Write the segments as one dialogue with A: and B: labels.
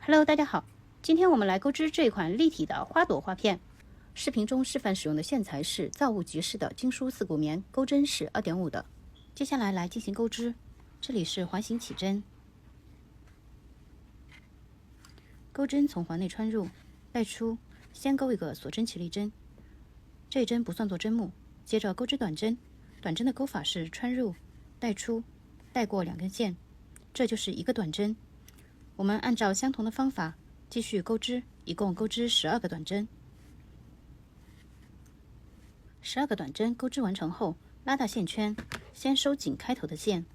A: Hello，大家好，今天我们来钩织这款立体的花朵花片。视频中示范使用的线材是造物局式的精梳四股棉，钩针是2.5的。接下来来进行钩织，这里是环形起针，钩针从环内穿入，带出，先钩一个锁针起立针，这一针不算作针目。接着钩织短针，短针的钩法是穿入、带出、带过2根线，这就是一个短针。我们按照相同的方法继续钩织，一共钩织12个短针。12个短针钩织完成后，拉大线圈，先收紧开头的线，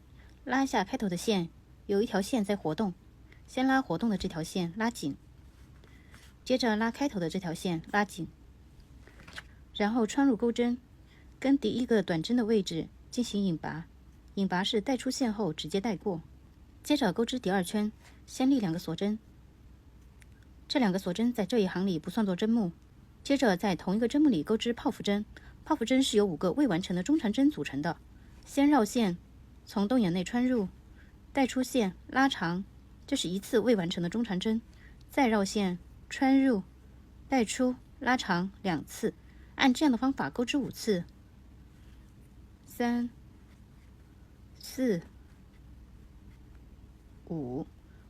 A: 拉一下开头的线，有一条线在活动，先拉活动的这条线拉紧，接着拉开头的这条线拉紧，然后穿入钩针，跟第一个短针的位置进行引拔，引拔是带出线后直接带过。接着钩织第2圈，先立2个锁针，这2个锁针在这一行里不算作针目。接着在同一个针目里钩织泡芙针，泡芙针是由5个未完成的中长针组成的。先绕线，从洞眼内穿入，带出线拉长，这是一次未完成的中长针，再绕线穿入，带出拉长2次，按这样的方法钩织5次，3、4、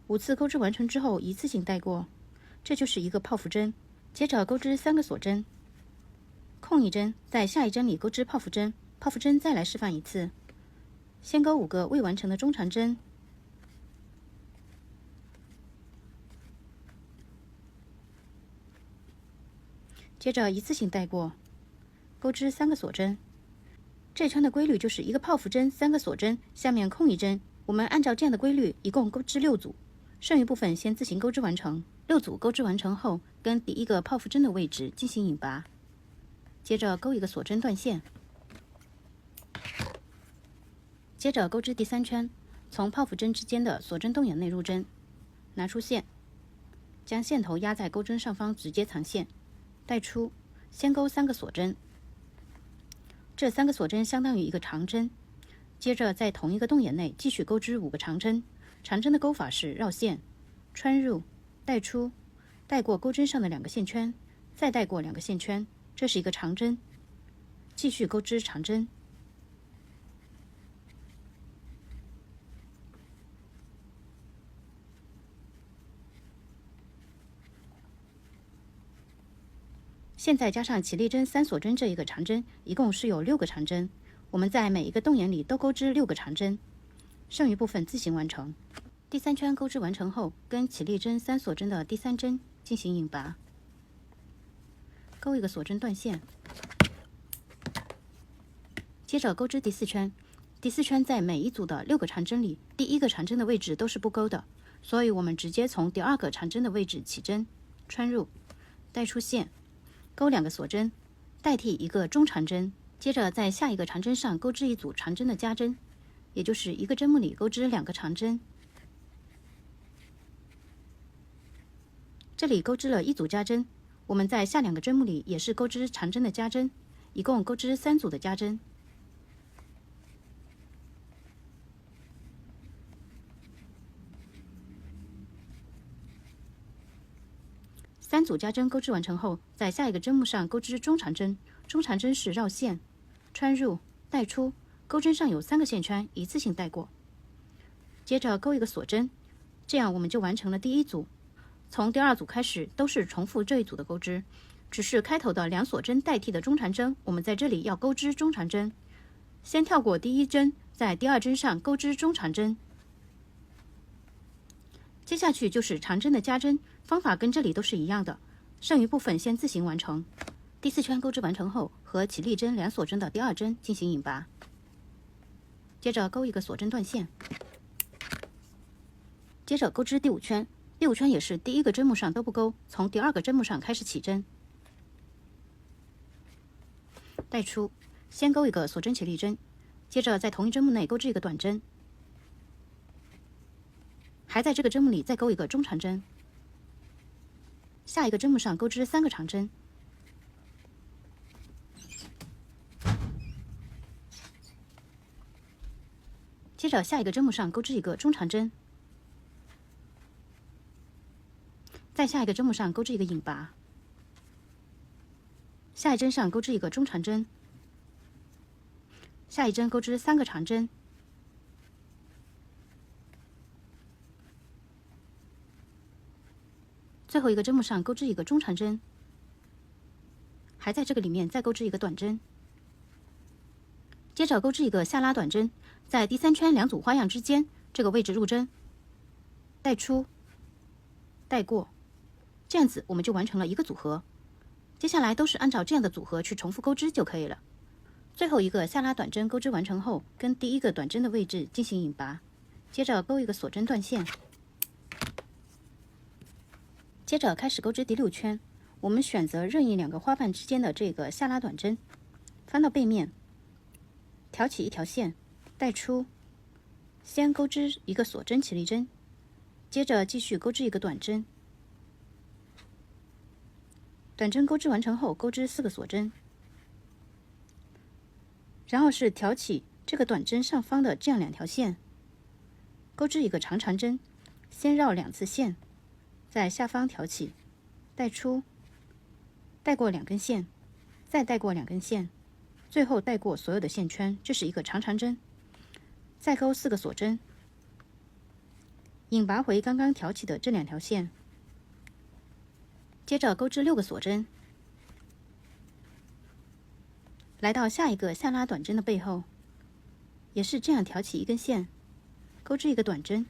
A: 5次钩织完成之后一次性带过，这就是一个泡芙针。接着钩织3个锁针，空一针，在下一针里钩织泡芙针。泡芙针再来示范一次，先钩5个未完成的中长针，接着一次性带过，钩织3个锁针。这圈的规律就是一个泡芙针3个锁针，下面空一针。我们按照这样的规律一共钩织6组，剩余部分先自行钩织完成。6组钩织完成后，跟第一个泡芙针的位置进行引拔，接着钩一个锁针断线，接着钩织第3圈，从泡芙针之间的锁针洞眼内入针，拿出线，将线头压在钩针上方直接藏线，带出，先钩3个锁针，这3个锁针相当于一个长针。接着在同一个洞眼内继续钩织5个长针，长针的钩法是绕线、穿入、带出，带过钩针上的2个线圈，再带过2个线圈，这是一个长针。继续钩织长针。现在加上起立针3锁针这一个长针，一共是有6个长针。我们在每一个洞眼里都钩织6个长针，剩余部分自行完成。第3圈钩织完成后，跟起立针3锁针的第3针进行引拔，钩一个锁针断线，接着钩织第4圈。第4圈在每一组的6个长针里，第1个长针的位置都是不钩的，所以我们直接从第2个长针的位置起针，穿入，带出线，钩2个锁针，代替一个中长针。接着在下一个长针上钩织一组长针的加针，也就是一个针目里钩织2个长针。这里钩织了1组加针，我们在下2个针目里也是钩织长针的加针，一共钩织3组的加针。3组加针钩织完成后，在下一个针目上钩织中长针，中长针是绕线、穿入、带出，钩针上有3个线圈，一次性带过。接着钩一个锁针，这样我们就完成了第1组。从第2组开始都是重复这一组的钩织，只是开头的2锁针代替的中长针，我们在这里要钩织中长针。先跳过第1针，在第2针上钩织中长针。接下去就是长针的加针，方法跟这里都是一样的，剩余部分先自行完成。第4圈钩织完成后，和起立针2锁针的第2针进行引拔，接着钩一个锁针断线，接着钩织第5圈。第5圈也是第1个针目上都不钩，从第2个针目上开始起针，带出，先钩一个锁针起立针，接着在同一针目内钩织一个短针，还在这个针目里再钩一个中长针，下一个针目上钩织3个长针，接着下一个针目上钩织一个中长针，在下一个针目上钩织一个引拔，下一针上钩织一个中长针，下一针钩织3个长针，最后一个针目上钩织一个中长针，还在这个里面再钩织一个短针，接着钩织一个下拉短针，在第3圈2组花样之间这个位置入针，带出，带过，这样子我们就完成了一个组合。接下来都是按照这样的组合去重复钩织就可以了。最后一个下拉短针钩织完成后，跟第一个短针的位置进行引拔，接着钩一个锁针断线，接着开始钩织第6圈。我们选择任意2个花瓣之间的这个下拉短针，翻到背面，挑起一条线，带出，先钩织一个锁针起立针，接着继续钩织一个短针，短针钩织完成后钩织4个锁针，然后是挑起这个短针上方的这样2条线，钩织一个长针，先绕2次线，在下方挑起，带出，带过2根线，再带过2根线，最后带过所有的线圈，这是一个长针，再钩4个锁针，引拔回刚刚挑起的这2条线，接着钩织6个锁针，来到下一个下拉短针的背后，也是这样挑起1根线，钩织一个短针。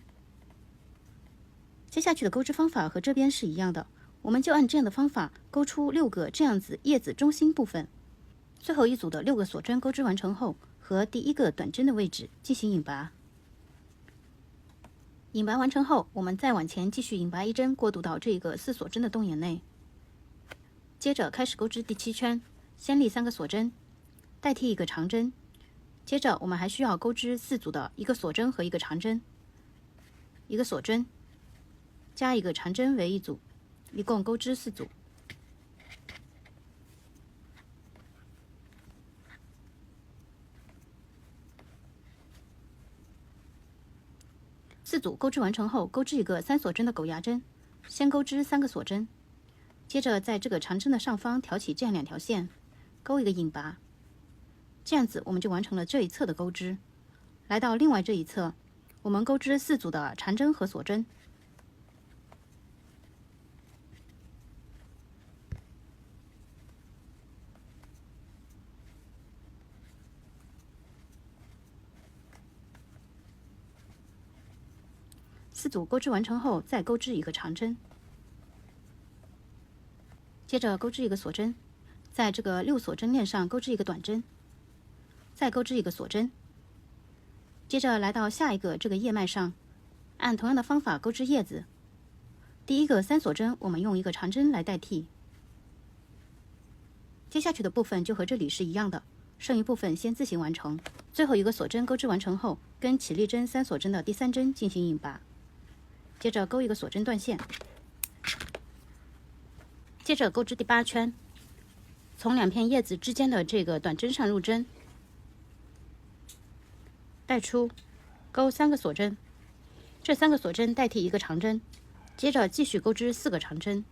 A: 接下去的钩织方法和这边是一样的，我们就按这样的方法钩出6个这样子叶子中心部分。最后一组的6个锁针钩织完成后，和第一个短针的位置进行引拔。引拔完成后，我们再往前继续引拔1针，过渡到这个4锁针的洞眼内。接着开始钩织第7圈，先立3个锁针，代替一个长针。接着我们还需要钩织4组的1个锁针和1个长针，一个锁针加一个长针为1组，一共钩织4组。4组钩织完成后，钩织一个3锁针的狗牙针，先钩织3个锁针，接着在这个长针的上方挑起这样2条线，钩一个引拔，这样子我们就完成了这一侧的钩织。来到另外这一侧，我们钩织4组的长针和锁针。4组钩织完成后，再钩织一个长针，接着钩织一个锁针，在这个6锁针链上钩织一个短针，再钩织一个锁针，接着来到下一个这个叶脉上，按同样的方法钩织叶子。第一个3锁针我们用一个长针来代替，接下去的部分就和这里是一样的，剩余部分先自行完成。最后一个锁针钩织完成后，跟起立针3锁针的第3针进行引拔，接着钩一个锁针断线，接着钩织第8圈，从2片叶子之间的这个短针上入针，带出，钩3个锁针，这3个锁针代替一个长针，接着继续钩织4个长针。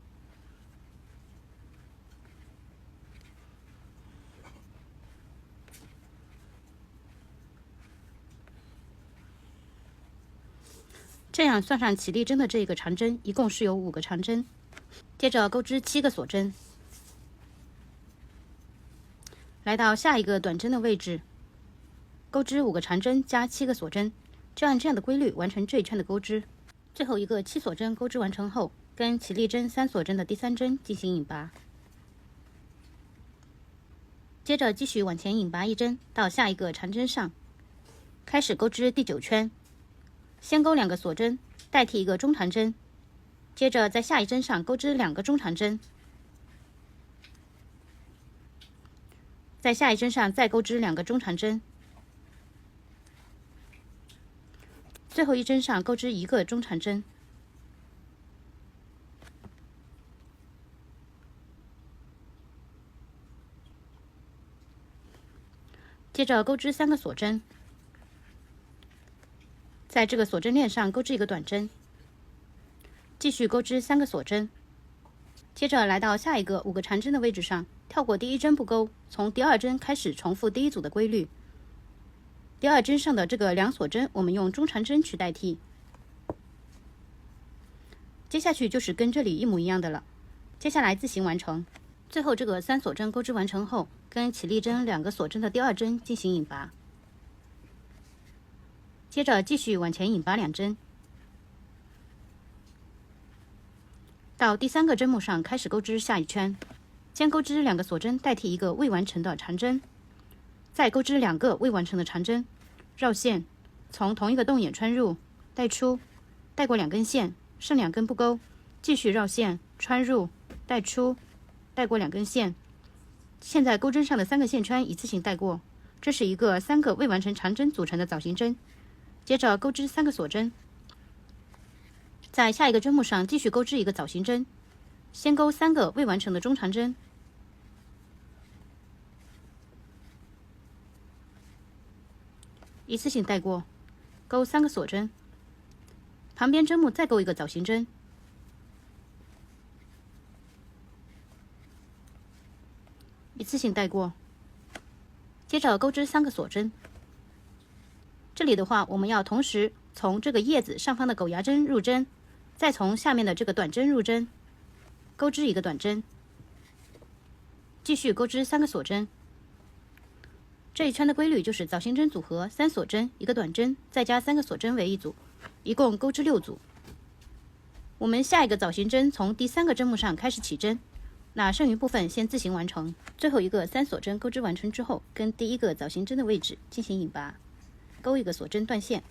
A: 这样算上起立针的这个长针，一共是有5个长针。接着钩织7个锁针，来到下一个短针的位置，钩织5个长针加7个锁针，就按这样的规律完成这一圈的钩织。最后一个7锁针钩织完成后，跟起立针3锁针的第3针进行引拔，接着继续往前引拔1针到下一个长针上，开始钩织第9圈。先钩2个锁针，代替一个中长针，接着在下一针上钩织2个中长针，在下一针上再钩织2个中长针，最后一针上钩织1个中长针，接着钩织3个锁针，在这个锁针链上钩织一个短针，继续钩织3个锁针，接着来到下一个5个长针的位置上，跳过第一针不钩，从第2针开始重复第一组的规律。第2针上的这个2锁针，我们用中长针去代替。接下去就是跟这里一模一样的了。接下来自行完成。最后这个3锁针钩织完成后，跟起立针2个锁针的第2针进行引拔。接着继续往前引拔2针。到第3个针目上开始钩织下一圈，先钩织2个锁针代替一个未完成的长针，再钩织2个未完成的长针，绕线，从同一个洞眼穿入，带出，带过2根线，剩2根不钩，继续绕线，穿入，带出，带过2根线。现在钩针上的3个线圈一次性带过，这是一个3个未完成长针组成的枣形针。接着钩织3个锁针。在下一个针目上继续钩织一个枣形针，先钩3个未完成的中长针，一次性带过，钩3个锁针，旁边针目再钩一个枣形针，一次性带过，接着钩织3个锁针。这里的话，我们要同时从这个叶子上方的狗牙针入针，再从下面的这个短针入针，钩织一个短针，继续钩织3个锁针。这一圈的规律就是枣形针组合3锁针1个短针，再加3个锁针为一组，一共钩织6组。我们下一个枣形针从第3个针目上开始起针，那剩余部分先自行完成。最后一个3锁针钩织完成之后，跟第1个枣形针的位置进行引拔，钩一个锁针断线。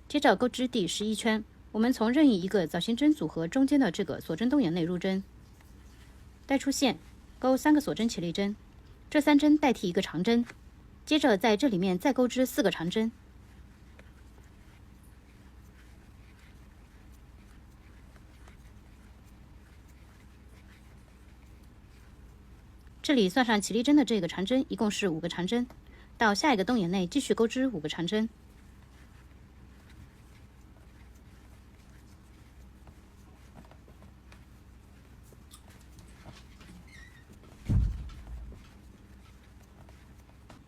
A: 接着钩织第11圈，我们从任意一个枣形针组合中间的这个锁针洞眼内入针，带出线，钩3个锁针起立针，这3针代替一个长针，接着在这里面再钩织4个长针。这里算上起立针的这个长针，一共是5个长针。到下一个洞眼内继续钩织5个长针。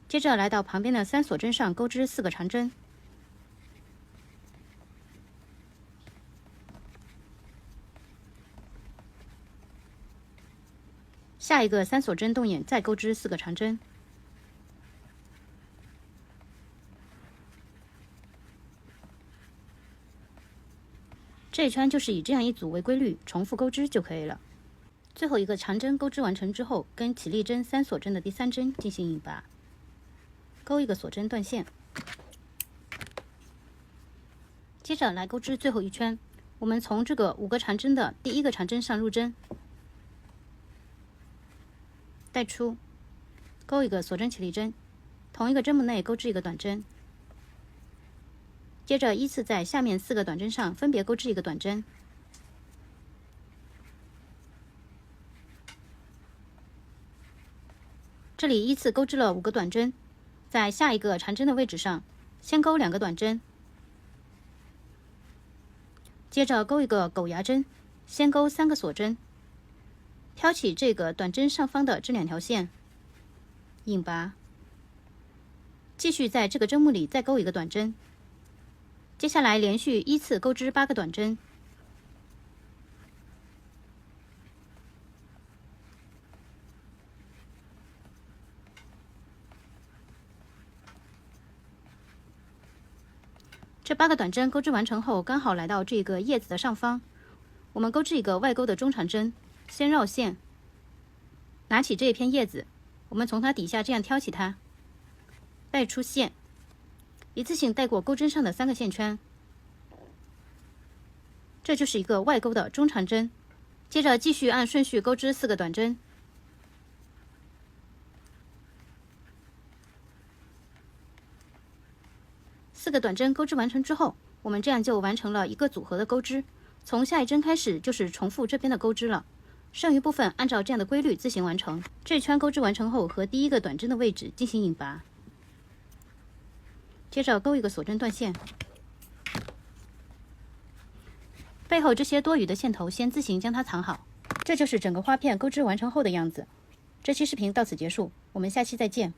A: 接着来到旁边的3锁针上钩织4个长针。下一个3锁针洞眼再钩织4个长针。这一圈就是以这样一组为规律，重复钩织就可以了。最后一个长针钩织完成之后，跟起立针3锁针的第3针进行引拔，钩一个锁针断线。接着来钩织最后一圈，我们从这个5个长针的第1个长针上入针，带出，钩一个锁针起立针，同一个针目内钩织一个短针。接着依次在下面4个短针上分别钩织一个短针。这里依次钩织了5个短针，在下一个长针的位置上，先钩2个短针，接着钩一个狗牙针，先钩3个锁针，挑起这个短针上方的这2条线，引拔，继续在这个针目里再钩一个短针。接下来连续依次钩织8个短针。这8个短针钩织完成后，刚好来到这个叶子的上方，我们钩织一个外钩的中长针，先绕线，拿起这一片叶子，我们从它底下这样挑起它，带出线，一次性带过钩针上的3个线圈，这就是一个外钩的中长针。接着继续按顺序钩织4个短针。4个短针钩织完成之后，我们这样就完成了一个组合的钩织。从下一针开始就是重复这边的钩织了，剩余部分按照这样的规律自行完成。这一圈钩织完成后，和第1个短针的位置进行引拔，接着钩一个锁针断线。背后这些多余的线头先自行将它藏好。这就是整个花片钩织完成后的样子。这期视频到此结束，我们下期再见。